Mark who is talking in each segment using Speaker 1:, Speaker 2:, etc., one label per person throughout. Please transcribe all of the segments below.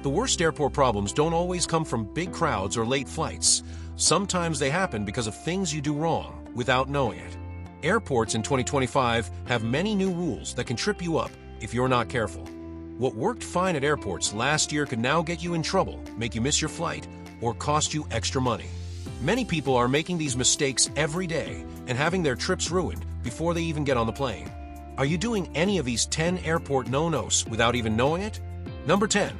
Speaker 1: The worst airport problems don't always come from big crowds or late flights. Sometimes they happen because of things you do wrong without knowing it. Airports in 2025 have many new rules that can trip you up if you're not careful. What worked fine at airports last year could now get you in trouble, make you miss your flight, or cost you extra money. Many people are making these mistakes every day and having their trips ruined before they even get on the plane. Are you doing any of these 10 airport no-nos without even knowing it? Number 10.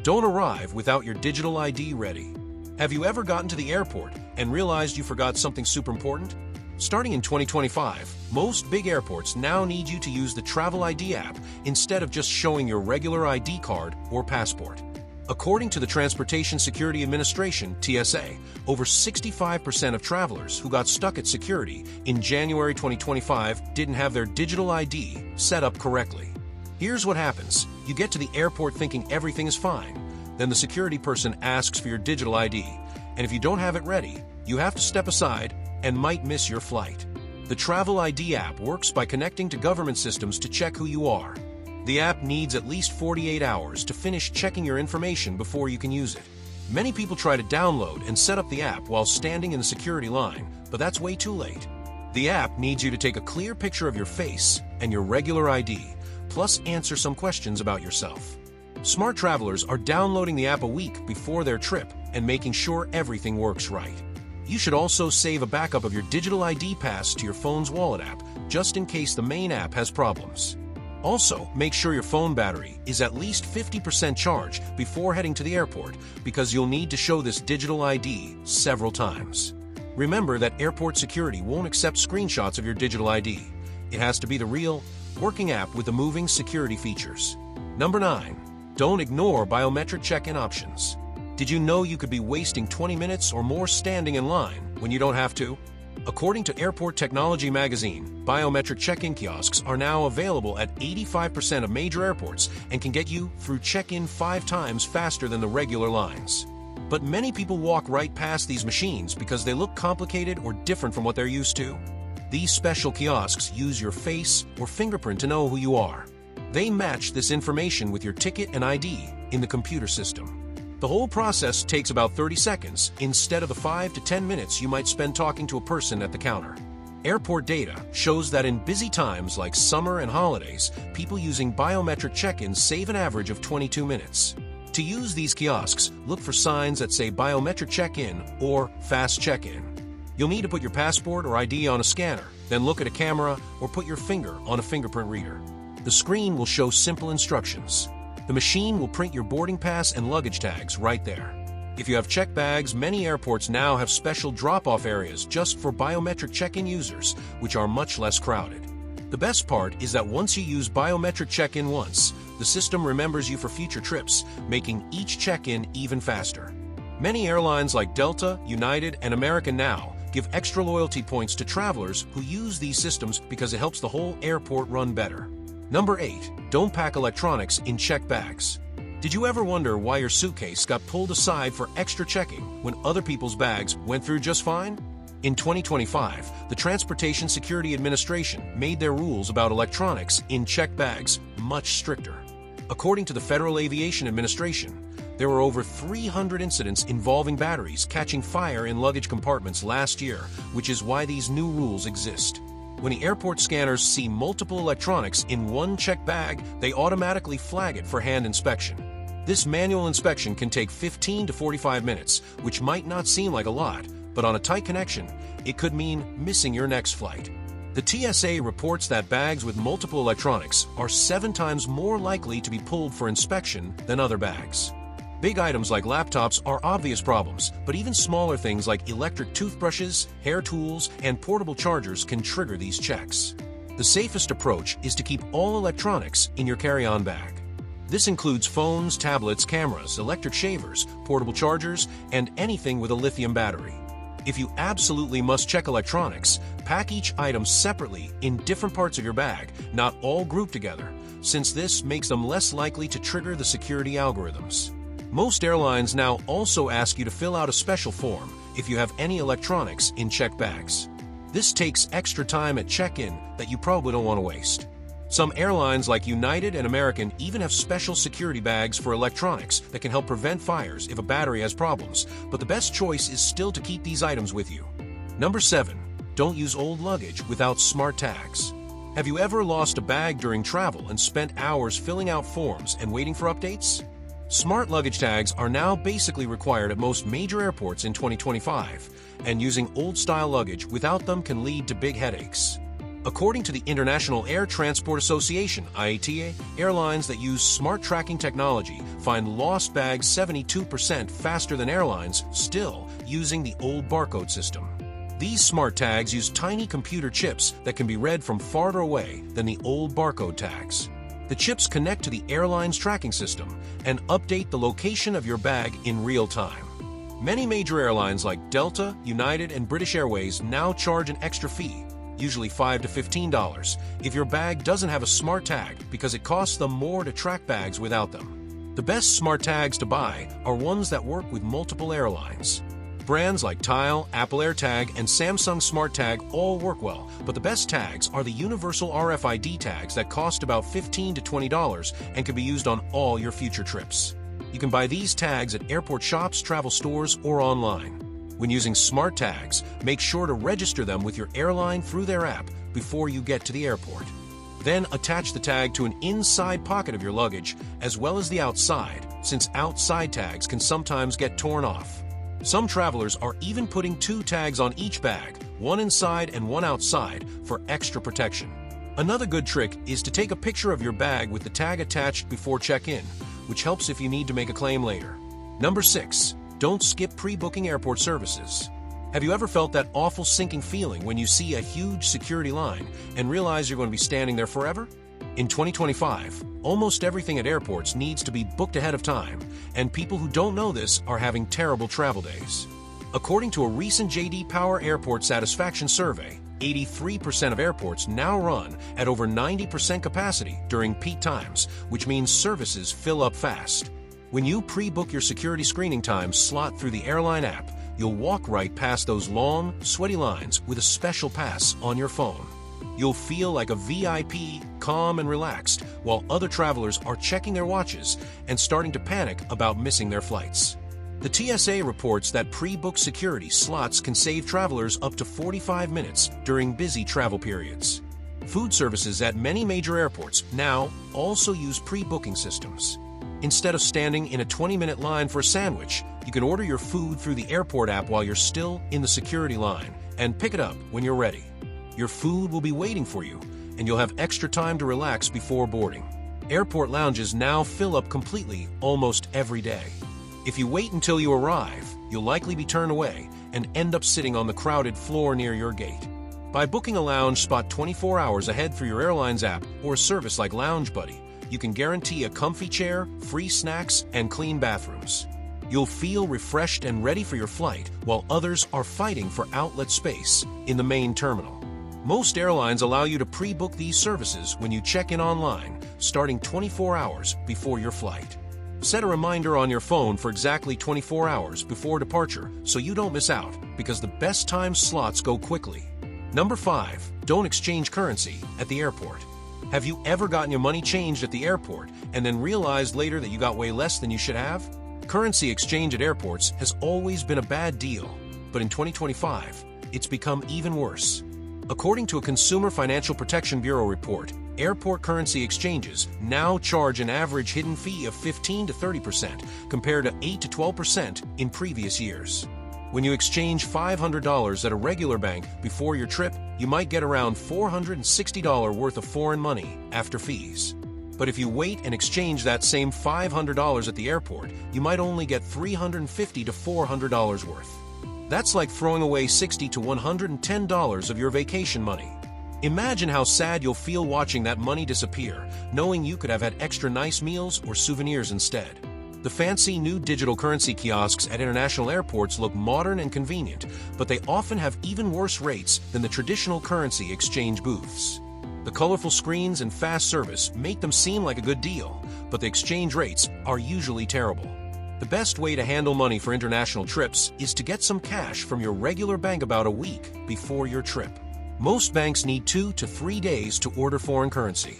Speaker 1: Don't arrive without your digital ID ready. Have you ever gotten to the airport and realized you forgot something super important? Starting in 2025, most big airports now need you to use the Travel ID app instead of just showing your regular ID card or passport. According to the Transportation Security Administration, TSA, over 65% of travelers who got stuck at security in January 2025 didn't have their digital ID set up correctly. Here's what happens. You get to the airport thinking everything is fine. Then the security person asks for your digital ID, and if you don't have it ready, you have to step aside and might miss your flight. The Travel ID app works by connecting to government systems to check who you are. The app needs at least 48 hours to finish checking your information before you can use it. Many people try to download and set up the app while standing in the security line, but that's way too late. The app needs you to take a clear picture of your face and your regular ID, plus answer some questions about yourself. Smart travelers are downloading the app a week before their trip and making sure everything works right. You should also save a backup of your digital ID pass to your phone's wallet app, just in case the main app has problems. Also, make sure your phone battery is at least 50% charged before heading to the airport, because you'll need to show this digital ID several times. Remember that airport security won't accept screenshots of your digital ID. It has to be the real, working app with the moving security features. Number 9. Don't ignore biometric check-in options. Did you know you could be wasting 20 minutes or more standing in line when you don't have to? According to Airport Technology magazine, biometric check-in kiosks are now available at 85% of major airports and can get you through check-in 5 times faster than the regular lines. But many people walk right past these machines because they look complicated or different from what they're used to. These special kiosks use your face or fingerprint to know who you are. They match this information with your ticket and ID in the computer system. The whole process takes about 30 seconds instead of the 5 to 10 minutes you might spend talking to a person at the counter. Airport data shows that in busy times like summer and holidays, people using biometric check-ins save an average of 22 minutes. To use these kiosks, look for signs that say biometric check-in or fast check-in. You'll need to put your passport or ID on a scanner, then look at a camera or put your finger on a fingerprint reader. The screen will show simple instructions. The machine will print your boarding pass and luggage tags right there. If you have checked bags, many airports now have special drop-off areas just for biometric check-in users, which are much less crowded. The best part is that once you use biometric check-in once, the system remembers you for future trips, making each check-in even faster. Many airlines like Delta, United, and American now give extra loyalty points to travelers who use these systems because it helps the whole airport run better. Number 8. Don't pack electronics in checked bags. Did you ever wonder why your suitcase got pulled aside for extra checking when other people's bags went through just fine? In 2025, the Transportation Security Administration made their rules about electronics in checked bags much stricter. According to the Federal Aviation Administration, there were over 300 incidents involving batteries catching fire in luggage compartments last year, which is why these new rules exist. When the airport scanners see multiple electronics in one checked bag, they automatically flag it for hand inspection. This manual inspection can take 15 to 45 minutes, which might not seem like a lot, but on a tight connection, it could mean missing your next flight. The TSA reports that bags with multiple electronics are 7 times more likely to be pulled for inspection than other bags. Big items like laptops are obvious problems, but even smaller things like electric toothbrushes, hair tools, and portable chargers can trigger these checks. The safest approach is to keep all electronics in your carry-on bag. This includes phones, tablets, cameras, electric shavers, portable chargers, and anything with a lithium battery. If you absolutely must check electronics, pack each item separately in different parts of your bag, not all grouped together, since this makes them less likely to trigger the security algorithms. Most airlines now also ask you to fill out a special form if you have any electronics in checked bags. This takes extra time at check-in that you probably don't want to waste. Some airlines like United and American even have special security bags for electronics that can help prevent fires if a battery has problems, but the best choice is still to keep these items with you. Number 7. Don't use old luggage without smart tags. Have you ever lost a bag during travel and spent hours filling out forms and waiting for updates? Smart luggage tags are now basically required at most major airports in 2025, and using old-style luggage without them can lead to big headaches. According to the International Air Transport Association, IATA, airlines that use smart tracking technology find lost bags 72% faster than airlines still using the old barcode system. These smart tags use tiny computer chips that can be read from farther away than the old barcode tags. The chips connect to the airline's tracking system and update the location of your bag in real time. Many major airlines like Delta, United, and British Airways now charge an extra fee, usually $5 to $15, if your bag doesn't have a smart tag because it costs them more to track bags without them. The best smart tags to buy are ones that work with multiple airlines. Brands like Tile, Apple AirTag, and Samsung Smart Tag all work well, but the best tags are the universal RFID tags that cost about $15 to $20 and can be used on all your future trips. You can buy these tags at airport shops, travel stores, or online. When using smart tags, make sure to register them with your airline through their app before you get to the airport. Then attach the tag to an inside pocket of your luggage as well as the outside, since outside tags can sometimes get torn off. Some travelers are even putting 2 tags on each bag, one inside and one outside, for extra protection. Another good trick is to take a picture of your bag with the tag attached before check-in, which helps if you need to make a claim later. Number 6. Don't skip pre-booking airport services. Have you ever felt that awful sinking feeling when you see a huge security line and realize you're going to be standing there forever? In 2025, almost everything at airports needs to be booked ahead of time, and people who don't know this are having terrible travel days. According to a recent J.D. Power Airport Satisfaction Survey, 83% of airports now run at over 90% capacity during peak times, which means services fill up fast. When you pre-book your security screening time slot through the airline app, you'll walk right past those long, sweaty lines with a special pass on your phone. You'll feel like a VIP, calm and relaxed, while other travelers are checking their watches and starting to panic about missing their flights. The TSA reports that pre-booked security slots can save travelers up to 45 minutes during busy travel periods. Food services at many major airports now also use pre-booking systems. Instead of standing in a 20-minute line for a sandwich, you can order your food through the airport app while you're still in the security line and pick it up when you're ready. Your food will be waiting for you, and you'll have extra time to relax before boarding. Airport lounges now fill up completely almost every day. If you wait until you arrive, you'll likely be turned away and end up sitting on the crowded floor near your gate. By booking a lounge spot 24 hours ahead through your airline's app or a service like Lounge Buddy, you can guarantee a comfy chair, free snacks, and clean bathrooms. You'll feel refreshed and ready for your flight while others are fighting for outlet space in the main terminal. Most airlines allow you to pre-book these services when you check in online, starting 24 hours before your flight. Set a reminder on your phone for exactly 24 hours before departure so you don't miss out, because the best time slots go quickly. Number 5. Don't exchange currency at the airport. Have you ever gotten your money changed at the airport and then realized later that you got way less than you should have? Currency exchange at airports has always been a bad deal, but in 2025, it's become even worse. According to a Consumer Financial Protection Bureau report, airport currency exchanges now charge an average hidden fee of 15 to 30% compared to 8 to 12% in previous years. When you exchange $500 at a regular bank before your trip, you might get around $460 worth of foreign money after fees. But if you wait and exchange that same $500 at the airport, you might only get $350 to $400 worth. That's like throwing away $60 to $110 of your vacation money. Imagine how sad you'll feel watching that money disappear, knowing you could have had extra nice meals or souvenirs instead. The fancy new digital currency kiosks at international airports look modern and convenient, but they often have even worse rates than the traditional currency exchange booths. The colorful screens and fast service make them seem like a good deal, but the exchange rates are usually terrible. The best way to handle money for international trips is to get some cash from your regular bank about a week before your trip. Most banks need 2 to 3 days to order foreign currency.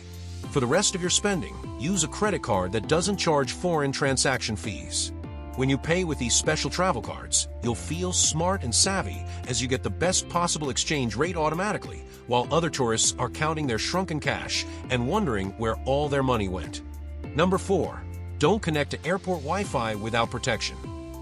Speaker 1: For the rest of your spending, use a credit card that doesn't charge foreign transaction fees. When you pay with these special travel cards, you'll feel smart and savvy as you get the best possible exchange rate automatically, while other tourists are counting their shrunken cash and wondering where all their money went. Number 4. Don't connect to airport Wi-Fi without protection.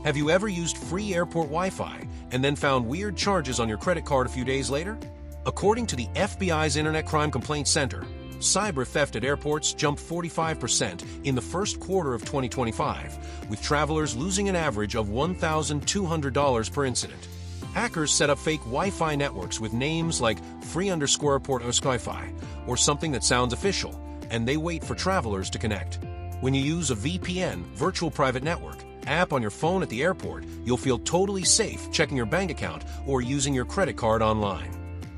Speaker 1: Have you ever used free airport Wi-Fi and then found weird charges on your credit card a few days later? According to the FBI's Internet Crime Complaint Center, cyber theft at airports jumped 45% in the first quarter of 2025, with travelers losing an average of $1,200 per incident. Hackers set up fake Wi-Fi networks with names like free_airport_Wi-Fi or something that sounds official, and they wait for travelers to connect. When you use a VPN, virtual private network, app on your phone at the airport, you'll feel totally safe checking your bank account or using your credit card online.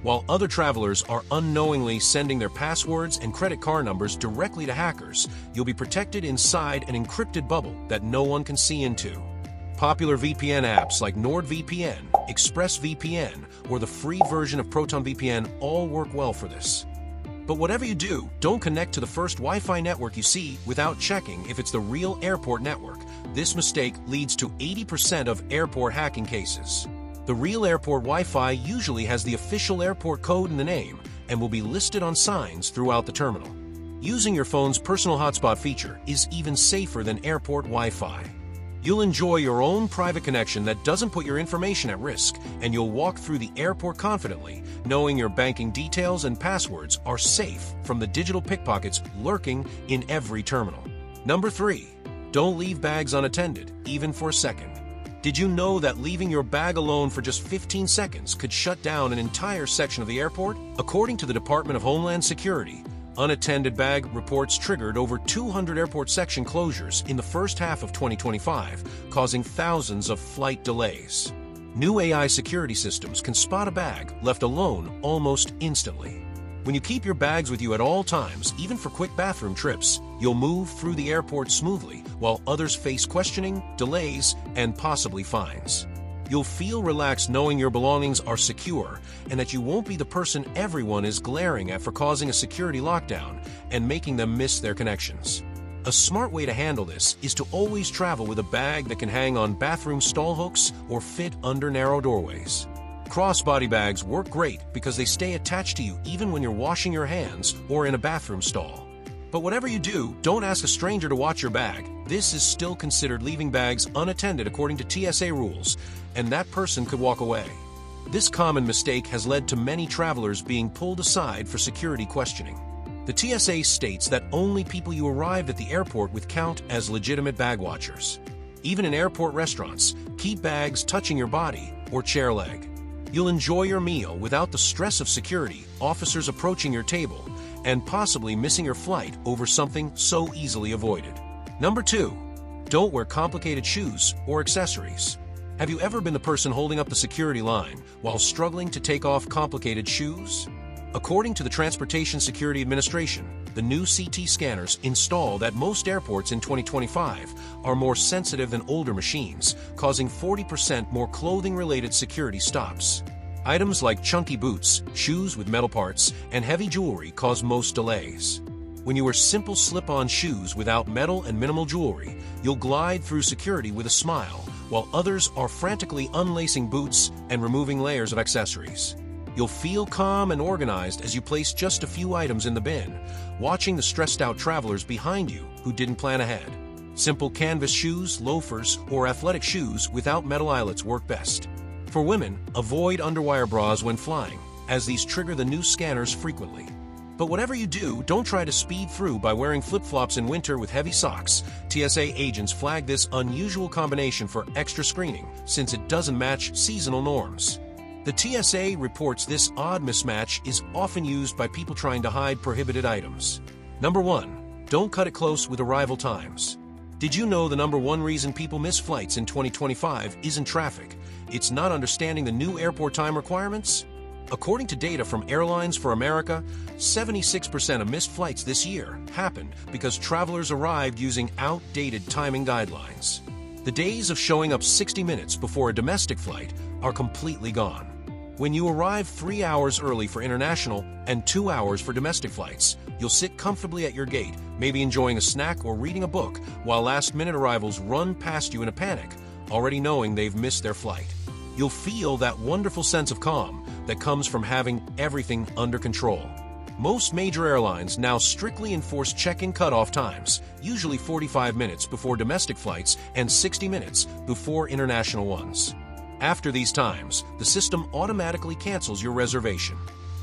Speaker 1: While other travelers are unknowingly sending their passwords and credit card numbers directly to hackers, you'll be protected inside an encrypted bubble that no one can see into. Popular VPN apps like NordVPN, ExpressVPN, or the free version of ProtonVPN all work well for this. But whatever you do, don't connect to the first Wi-Fi network you see without checking if it's the real airport network. This mistake leads to 80% of airport hacking cases. The real airport Wi-Fi usually has the official airport code in the name and will be listed on signs throughout the terminal. Using your phone's personal hotspot feature is even safer than airport Wi-Fi. You'll enjoy your own private connection that doesn't put your information at risk, and you'll walk through the airport confidently, knowing your banking details and passwords are safe from the digital pickpockets lurking in every terminal. Number 3. Don't leave bags unattended, even for a second. Did you know that leaving your bag alone for just 15 seconds could shut down an entire section of the airport? According to the Department of Homeland Security, unattended bag reports triggered over 200 airport section closures in the first half of 2025, causing thousands of flight delays. New AI security systems can spot a bag left alone almost instantly. When you keep your bags with you at all times, even for quick bathroom trips, you'll move through the airport smoothly while others face questioning, delays, and possibly fines. You'll feel relaxed knowing your belongings are secure and that you won't be the person everyone is glaring at for causing a security lockdown and making them miss their connections. A smart way to handle this is to always travel with a bag that can hang on bathroom stall hooks or fit under narrow doorways. Crossbody bags work great because they stay attached to you even when you're washing your hands or in a bathroom stall. But whatever you do, don't ask a stranger to watch your bag. This is still considered leaving bags unattended according to TSA rules, and that person could walk away. This common mistake has led to many travelers being pulled aside for security questioning. The TSA states that only people you arrived at the airport with count as legitimate bag watchers. Even in airport restaurants, keep bags touching your body or chair leg. You'll enjoy your meal without the stress of security, officers approaching your table, and possibly missing your flight over something so easily avoided. Number 2. Don't wear complicated shoes or accessories. Have you ever been the person holding up the security line while struggling to take off complicated shoes? According to the Transportation Security Administration, the new CT scanners installed at most airports in 2025 are more sensitive than older machines, causing 40% more clothing-related security stops. Items like chunky boots, shoes with metal parts, and heavy jewelry cause most delays. When you wear simple slip-on shoes without metal and minimal jewelry, you'll glide through security with a smile, while others are frantically unlacing boots and removing layers of accessories. You'll feel calm and organized as you place just a few items in the bin, watching the stressed-out travelers behind you who didn't plan ahead. Simple canvas shoes, loafers, or athletic shoes without metal eyelets work best. For women, avoid underwire bras when flying, as these trigger the new scanners frequently. But whatever you do, don't try to speed through by wearing flip-flops in winter with heavy socks. TSA agents flag this unusual combination for extra screening, since it doesn't match seasonal norms. The TSA reports this odd mismatch is often used by people trying to hide prohibited items. Number 1. Don't cut it close with arrival times. Did you know the number 1 reason people miss flights in 2025 isn't traffic? It's not understanding the new airport time requirements? According to data from Airlines for America, 76% of missed flights this year happened because travelers arrived using outdated timing guidelines. The days of showing up 60 minutes before a domestic flight are completely gone. When you arrive 3 hours early for international and 2 hours for domestic flights, You'll sit comfortably at your gate, maybe enjoying a snack or reading a book, while last-minute arrivals run past you in a panic, already knowing they've missed their flight. You'll feel that wonderful sense of calm that comes from having everything under control. Most major airlines now strictly enforce check-in cutoff times, usually 45 minutes before domestic flights and 60 minutes before international ones. After these times, the system automatically cancels your reservation.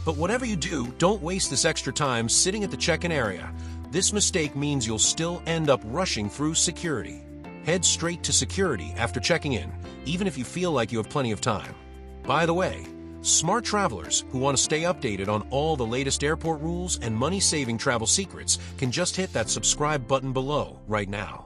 Speaker 1: But whatever you do, don't waste this extra time sitting at the check-in area. This mistake means you'll still end up rushing through security. Head straight to security after checking in, even if you feel like you have plenty of time. By the way, smart travelers who want to stay updated on all the latest airport rules and money-saving travel secrets can just hit that subscribe button below right now.